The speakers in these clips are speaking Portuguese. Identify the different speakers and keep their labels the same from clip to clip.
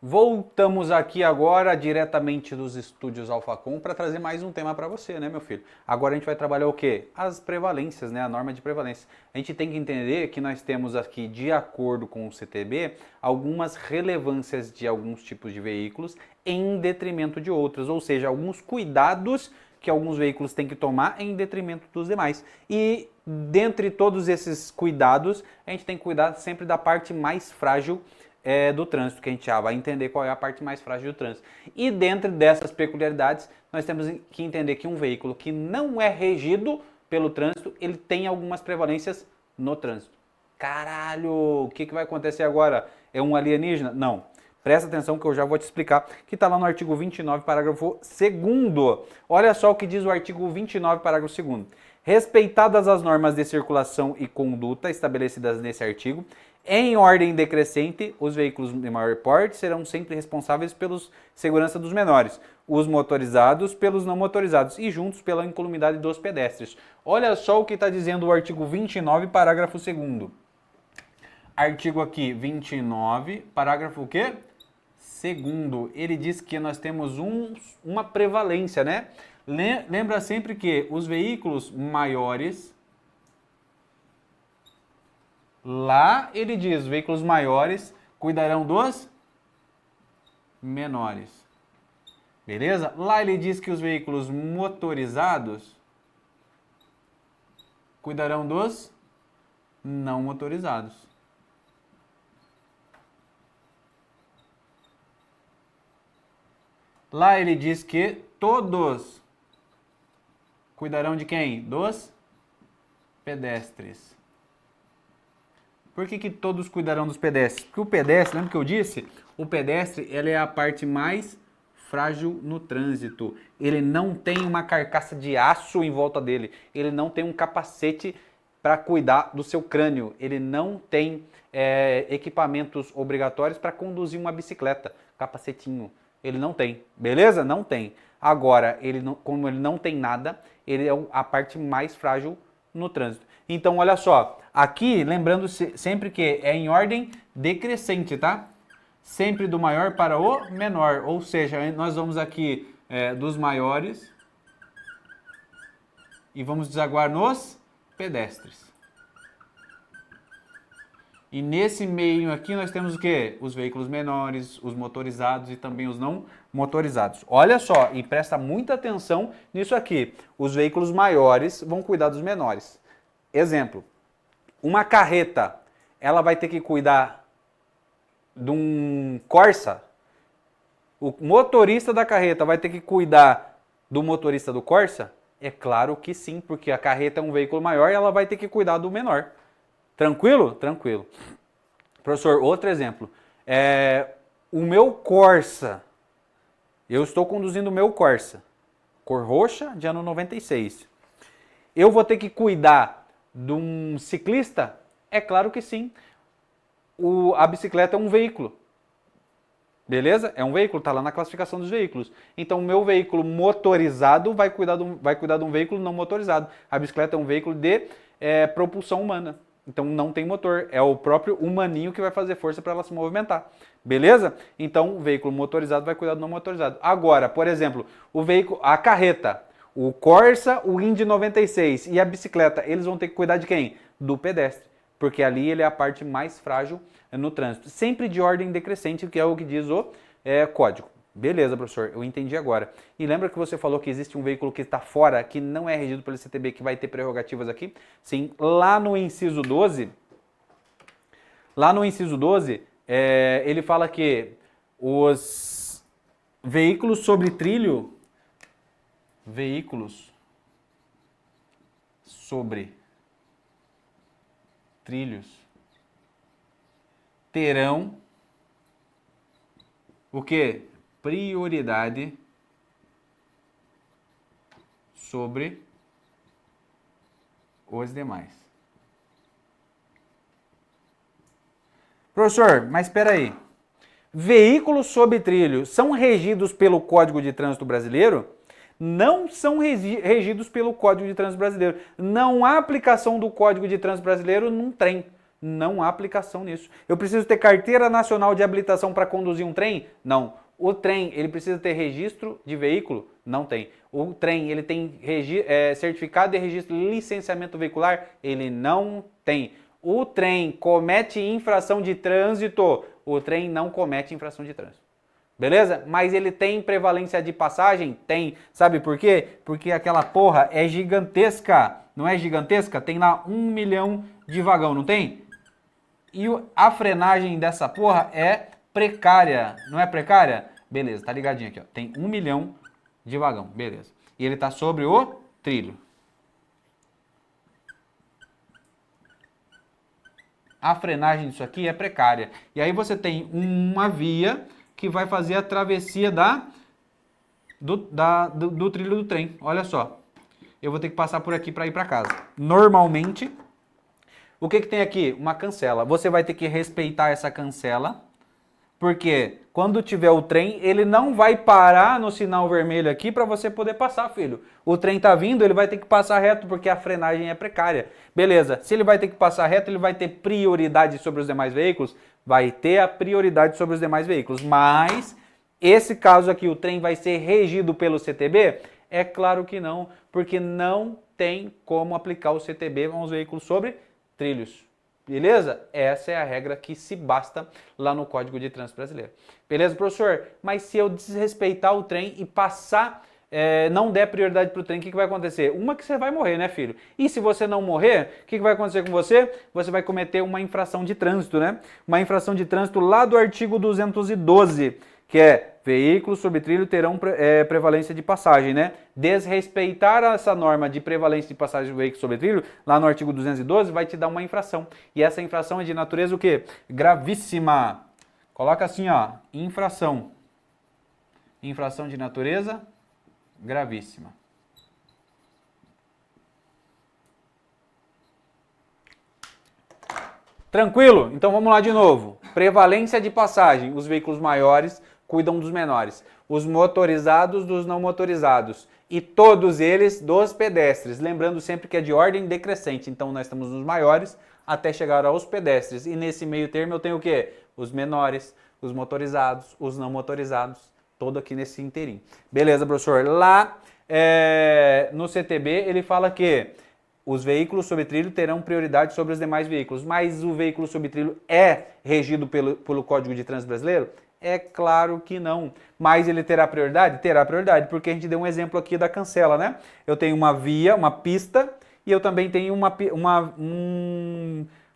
Speaker 1: Voltamos aqui agora diretamente dos estúdios Alfacom para trazer mais um tema para você, né, meu filho? Agora a gente vai trabalhar o quê? As prevalências, né? A norma de prevalência. A gente tem que entender que nós temos aqui, de acordo com o CTB, algumas relevâncias de alguns tipos de veículos em detrimento de outros, ou seja, alguns cuidados que alguns veículos têm que tomar em detrimento dos demais. E dentre todos esses cuidados, a gente tem que cuidar sempre da parte mais frágil do trânsito, que a gente já vai entender qual é a parte mais frágil do trânsito. E dentro dessas peculiaridades, nós temos que entender que um veículo que não é regido pelo trânsito, ele tem algumas prevalências no trânsito. Caralho, o que vai acontecer agora? É um alienígena? Não. Presta atenção que eu já vou te explicar, que está lá no artigo 29, parágrafo 2º. Olha só o que diz o artigo 29, parágrafo 2º. Respeitadas as normas de circulação e conduta estabelecidas nesse artigo, em ordem decrescente, os veículos de maior porte serão sempre responsáveis pela segurança dos menores, os motorizados pelos não motorizados e juntos pela incolumidade dos pedestres. Olha só o que está dizendo o artigo 29, parágrafo 2º. Artigo aqui 29, parágrafo o quê? 2º. Ele diz que nós temos uma prevalência, né? Lembra sempre que os veículos maiores... Lá ele diz, veículos maiores cuidarão dos menores. Beleza? Lá ele diz que os veículos motorizados cuidarão dos não motorizados. Lá ele diz que todos cuidarão de quem? Dos pedestres. Por que todos cuidarão dos pedestres? Porque o pedestre, lembra que eu disse? O pedestre, ele é a parte mais frágil no trânsito. Ele não tem uma carcaça de aço em volta dele. Ele não tem um capacete para cuidar do seu crânio. Ele não tem equipamentos obrigatórios para conduzir uma bicicleta. Capacetinho. Ele não tem. Beleza? Não tem. Agora, como ele não tem nada, ele é a parte mais frágil no trânsito. Então, olha só, aqui, lembrando sempre que é em ordem decrescente, tá? Sempre do maior para o menor, ou seja, nós vamos aqui dos maiores e vamos desaguar nos pedestres. E nesse meio aqui nós temos o quê? Os veículos menores, os motorizados e também os não motorizados. Olha só, e presta muita atenção nisso aqui. Os veículos maiores vão cuidar dos menores. Exemplo, uma carreta, ela vai ter que cuidar de um Corsa? O motorista da carreta vai ter que cuidar do motorista do Corsa? É claro que sim, porque a carreta é um veículo maior e ela vai ter que cuidar do menor. Tranquilo? Tranquilo. Professor, outro exemplo. O meu Corsa, eu estou conduzindo o meu Corsa, cor roxa, de ano 96. Eu vou ter que cuidar de um ciclista? É claro que sim. A bicicleta é um veículo. Beleza? É um veículo, está lá na classificação dos veículos. Então, o meu veículo motorizado vai cuidar de um veículo não motorizado. A bicicleta é um veículo de propulsão humana. Então, não tem motor. É o próprio humaninho que vai fazer força para ela se movimentar. Beleza? Então, o veículo motorizado vai cuidar do não motorizado. Agora, por exemplo, a carreta, o Corsa, o Indy 96 e a bicicleta, eles vão ter que cuidar de quem? Do pedestre. Porque ali ele é a parte mais frágil no trânsito. Sempre de ordem decrescente, que é o que diz o código. Beleza, professor, eu entendi agora. E lembra que você falou que existe um veículo que está fora, que não é regido pelo CTB, que vai ter prerrogativas aqui? Sim, lá no inciso 12, ele fala que os veículos sobre trilho, terão o quê? Prioridade sobre os demais. Professor, mas espera aí. Veículos sob trilho são regidos pelo Código de Trânsito Brasileiro? Não são regidos pelo Código de Trânsito Brasileiro. Não há aplicação do Código de Trânsito Brasileiro num trem. Não há aplicação nisso. Eu preciso ter carteira nacional de habilitação para conduzir um trem? Não. O trem, ele precisa ter registro de veículo? Não tem. O trem, ele tem certificado de registro de licenciamento veicular? Ele não tem. O trem comete infração de trânsito? O trem não comete infração de trânsito. Beleza? Mas ele tem prevalência de passagem? Tem. Sabe por quê? Porque aquela porra é gigantesca. Não é gigantesca? Tem lá 1 milhão de vagão, não tem? E a frenagem dessa porra é precária. Não é precária? Beleza, tá ligadinho aqui, ó. Tem 1 milhão de vagão, beleza. E ele tá sobre o trilho. A frenagem disso aqui é precária. E aí você tem uma via que vai fazer a travessia do trilho do trem. Olha só. Eu vou ter que passar por aqui para ir para casa. Normalmente, o que tem aqui? Uma cancela. Você vai ter que respeitar essa cancela, porque quando tiver o trem, ele não vai parar no sinal vermelho aqui para você poder passar, filho. O trem tá vindo, ele vai ter que passar reto porque a frenagem é precária. Beleza, se ele vai ter que passar reto, ele vai ter prioridade sobre os demais veículos? Vai ter a prioridade sobre os demais veículos. Mas, esse caso aqui, o trem vai ser regido pelo CTB? É claro que não, porque não tem como aplicar o CTB aos veículos sobre trilhos. Beleza? Essa é a regra que se basta lá no Código de Trânsito Brasileiro. Beleza, professor? Mas se eu desrespeitar o trem e passar, não der prioridade para o trem, o que vai acontecer? Uma que você vai morrer, né, filho? E se você não morrer, o que vai acontecer com você? Você vai cometer uma infração de trânsito, né? Uma infração de trânsito lá do artigo 212, que é veículos sobre trilho terão prevalência de passagem, né? Desrespeitar essa norma de prevalência de passagem do veículo sobre trilho, lá no artigo 212, vai te dar uma infração. E essa infração é de natureza o quê? Gravíssima. Coloca assim, ó, infração. Infração de natureza gravíssima. Tranquilo? Então vamos lá de novo. Prevalência de passagem. Os veículos maiores cuidam dos menores. Os motorizados dos não motorizados. E todos eles dos pedestres. Lembrando sempre que é de ordem decrescente. Então nós estamos nos maiores até chegar aos pedestres. E nesse meio termo eu tenho o quê? Os menores, os motorizados, os não motorizados. Todo aqui nesse inteirinho. Beleza, professor? Lá no CTB ele fala que os veículos sobre trilho terão prioridade sobre os demais veículos. Mas o veículo sobre trilho é regido pelo Código de Trânsito Brasileiro? É claro que não. Mas ele terá prioridade? Terá prioridade, porque a gente deu um exemplo aqui da cancela, né? Eu tenho uma via, uma pista, e eu também tenho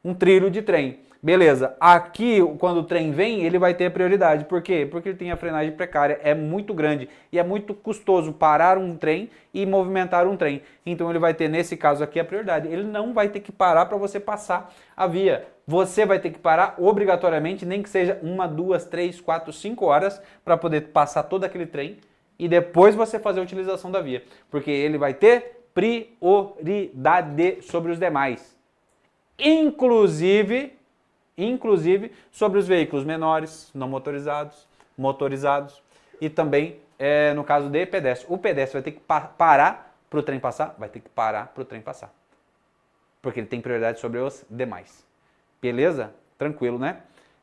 Speaker 1: um trilho de trem. Beleza, aqui quando o trem vem, ele vai ter prioridade. Por quê? Porque ele tem a frenagem precária, é muito grande e é muito custoso parar um trem e movimentar um trem. Então ele vai ter, nesse caso aqui, a prioridade. Ele não vai ter que parar para você passar a via. Você vai ter que parar obrigatoriamente, nem que seja 1, 2, 3, 4, 5 horas para poder passar todo aquele trem e depois você fazer a utilização da via. Porque ele vai ter prioridade sobre os demais. Inclusive sobre os veículos menores, não motorizados, motorizados e também no caso de pedestre. O pedestre vai ter que parar para o trem passar? Vai ter que parar para o trem passar. Porque ele tem prioridade sobre os demais. Beleza? Tranquilo, né?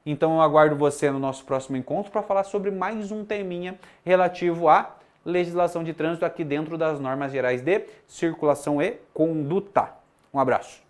Speaker 1: Então eu aguardo você no nosso próximo encontro para falar sobre mais um teminha relativo à legislação de trânsito aqui dentro das normas gerais de circulação e conduta. Um abraço.